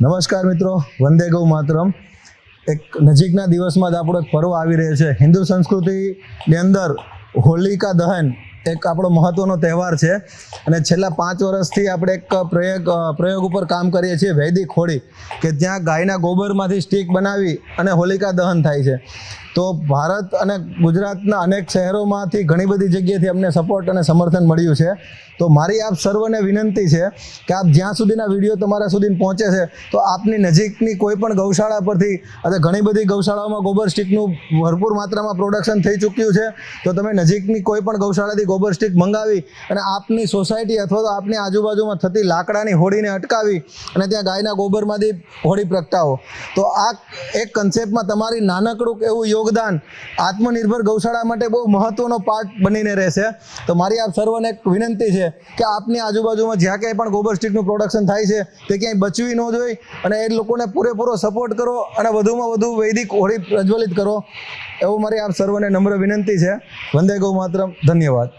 નમસ્કાર મિત્રો, વંદે ગૌ માતરમ. એક નજીકના દિવસમાં જ આપણો એક પર્વ આવી રહ્યો છે. હિન્દુ સંસ્કૃતિની અંદર હોલિકા દહન એક આપણો મહત્વનો તહેવાર છે અને છેલ્લા 5 વર્ષથી આપણે એક પ્રયોગ ઉપર કામ કરીએ છીએ, વૈદિક હોળી, કે જ્યાં ગાયના ગોબરમાંથી સ્ટીક બનાવી અને હોલિકા દહન થાય છે. તો ભારત અને ગુજરાતના અનેક શહેરોમાંથી ઘણી બધી જગ્યાએથી અમને સપોર્ટ અને સમર્થન મળ્યું છે. તો મારી આપ સર્વને વિનંતી છે કે આપ જ્યાં સુધીના વિડીયો તમારા સુધી પહોંચે છે તો આપની નજીકની કોઈ પણ ગૌશાળા પરથી, અથવા ઘણી બધી ગૌશાળાઓમાં ગોબર સ્ટીકનું ભરપૂર માત્રામાં પ્રોડક્શન થઈ ચૂક્યું છે, તો તમે નજીકની કોઈ પણ ગૌશાળાથી ગોબર સ્ટીક મંગાવી અને આપની સોસાયટી અથવા તો આપની આજુબાજુમાં થતી લાકડાની હોડીને અટકાવી અને ત્યાં ગાયના ગોબરમાંથી હોડી પ્રગટાવો. તો આ એક કન્સેપ્ટમાં તમારી નાનકડું એવું યોગદાન આત્મનિર્ભર ગૌશાળા માટે બહુ મહત્વનો પાર્ટ બનીને રહેશે. તો મારી આપ સર્વને એક વિનંતી છે કે આપની આજુબાજુમાં જ્યાં ક્યાંય પણ ગોબર સ્ટીકનું પ્રોડક્શન થાય છે તે ક્યાંય બચવી ન જોઈએ અને એ લોકોને પૂરેપૂરો સપોર્ટ કરો અને વધુમાં વધુ વૈદિક હોળી પ્રજ્વલિત કરો, એવું મારી આપ સર્વને નમ્ર વિનંતી છે. વંદે ગૌ માતરમ. ધન્યવાદ.